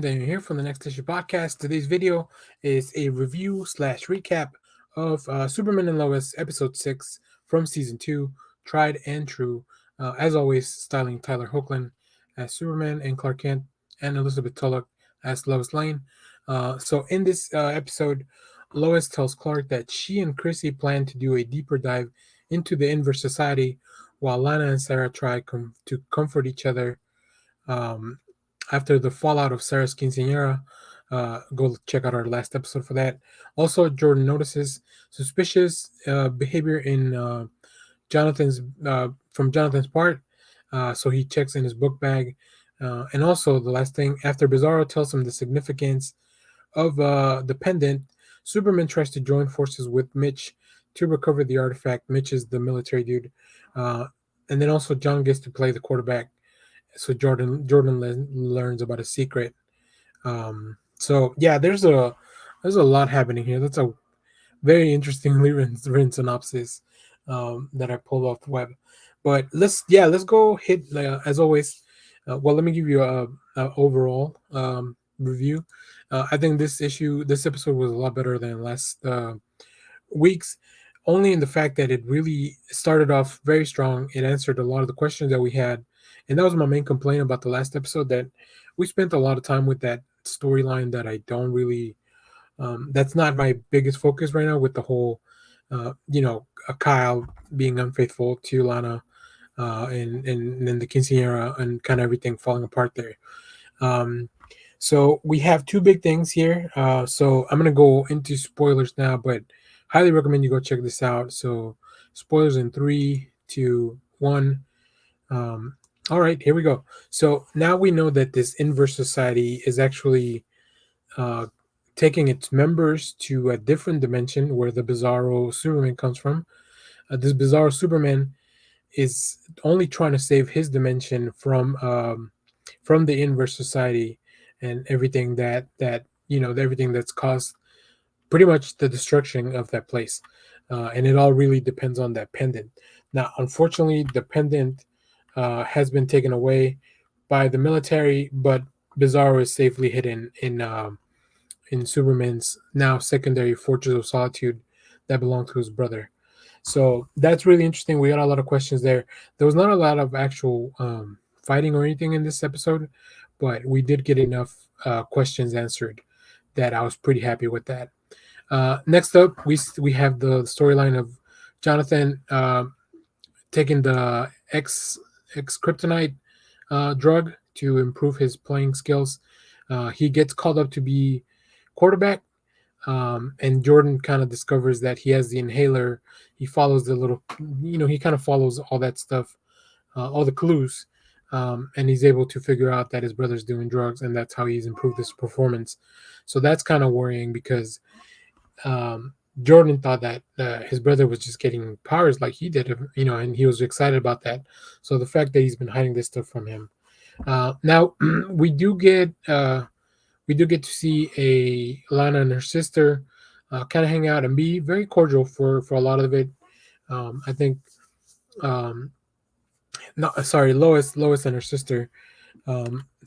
Adrian, Daniel here from the Next Issue Podcast. Today's video is a review slash recap of Superman and Lois, episode 6 from season 2, Tried and True. As always, styling Tyler Hoechlin as Superman and Clark Kent, and Elizabeth Tulloch as Lois Lane. So, in this episode, Lois tells Clark that she and Chrissy plan to do a deeper dive into the inverse society, while Lana and Sarah try to comfort each other um, after the fallout of Sarah's quinceañera. Go check out our last episode for that. Also, Jordan notices suspicious behavior in Jonathan's from Jonathan's part, so he checks in his book bag. And also, the last thing, after Bizarro tells him the significance of the pendant, Superman tries to join forces with Mitch to recover the artifact. Mitch is the military dude, uh, and then also John gets to play the quarterback, so Jordan learns about a secret. So yeah, there's a lot happening here. That's a very interestingly written synopsis that I pulled off the web. But let's go hit as always. Well, let me give you a overall review. I think this episode was a lot better than last week's, only in the fact that it really started off very strong. It answered a lot of the questions that we had, and that was my main complaint about the last episode. That we spent a lot of time with that storyline that I don't really. That's not my biggest focus right now with the whole, Kyle being unfaithful to Lana, and then the quinceanera and kind of everything falling apart there. Um, so we have two big things here. So I'm gonna go into spoilers now, but highly recommend you go check this out. So spoilers in 3, 2, 1. All right, here we go. So now we know that this inverse society is actually uh, taking its members to a different dimension where the Bizarro Superman comes from. This Bizarro Superman is only trying to save his dimension from the inverse society and everything everything that's caused pretty much the destruction of that place. And it all really depends on that pendant. Now, unfortunately, the pendant has been taken away by the military, but Bizarro is safely hidden in Superman's now secondary Fortress of Solitude that belonged to his brother. So that's really interesting. We got a lot of questions there. There was not a lot of actual fighting or anything in this episode, but we did get enough questions answered that I was pretty happy with that. Next up, we have the storyline of Jonathan taking the X kryptonite drug to improve his playing skills. He gets called up to be quarterback, and Jordan kind of discovers that he has the inhaler. He follows the little, he kind of follows all that stuff, all the clues, and he's able to figure out that his brother's doing drugs, and that's how he's improved his performance. So that's kind of worrying because Jordan thought that his brother was just getting powers like he did, and he was excited about that. So the fact that he's been hiding this stuff from him. Now we do get to see a Lana and her sister kind of hang out and be very cordial for a lot of it. I think, no, sorry, Lois and her sister.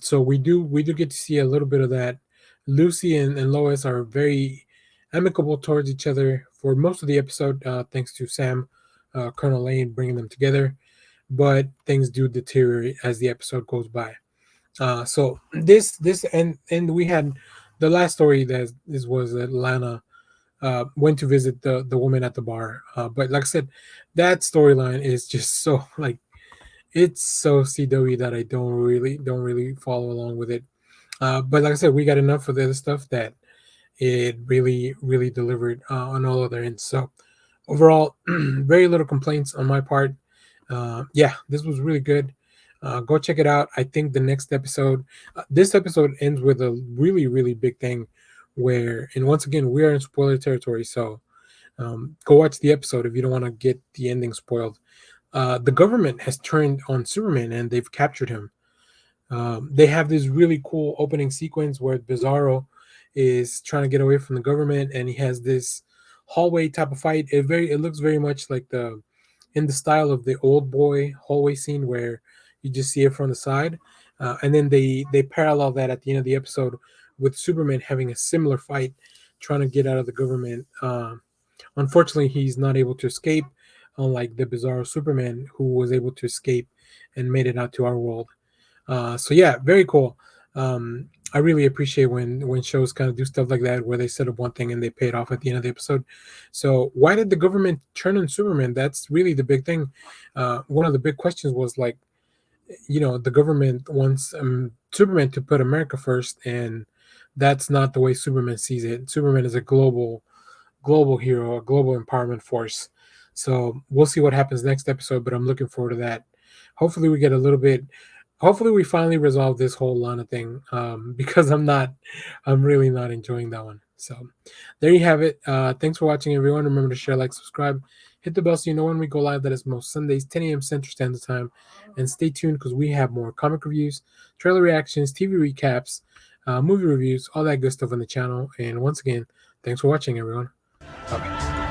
So we do get to see a little bit of that. Lucy and Lois are very amicable towards each other for most of the episode, thanks to Sam, Colonel Lane bringing them together. But things do deteriorate as the episode goes by. So this and we had the last story that this was that Lana went to visit the woman at the bar. But like I said, that storyline is just so like it's so CW that I don't really follow along with it. But like I said, we got enough of the other stuff that it really delivered on all other ends. So overall, very little complaints on my part. Yeah, this was really good. Go check it out. I think the next episode, this episode ends with a really big thing where, and once again, we are in spoiler territory. So go watch the episode if you don't want to get the ending spoiled. The government has turned on Superman and they've captured him. They have this really cool opening sequence where Bizarro is trying to get away from the government, and he has this hallway type of fight. It looks very much like the style of the old boy hallway scene where you just see it from the side. And then they parallel that at the end of the episode with Superman having a similar fight, trying to get out of the government. Unfortunately, he's not able to escape, unlike the Bizarro Superman, who was able to escape and made it out to our world. So yeah, very cool. I really appreciate when shows kind of do stuff like that, where they set up one thing and they pay it off at the end of the episode. So why did the government turn on Superman? That's really the big thing. One of the big questions was like, the government wants Superman to put America first, and that's not the way Superman sees it. Superman is a global hero, a global empowerment force. So we'll see what happens next episode, but I'm looking forward to that. Hopefully we get a little bit. Hopefully we finally resolve this whole Lana thing, because I'm really not enjoying that one. So there you have it. Thanks for watching, everyone. Remember to share, like, subscribe, hit the bell so you know when we go live. That is most Sundays, 10 a.m. Central Standard Time. And stay tuned because we have more comic reviews, trailer reactions, TV recaps, movie reviews, all that good stuff on the channel. And once again, thanks for watching, everyone. Bye.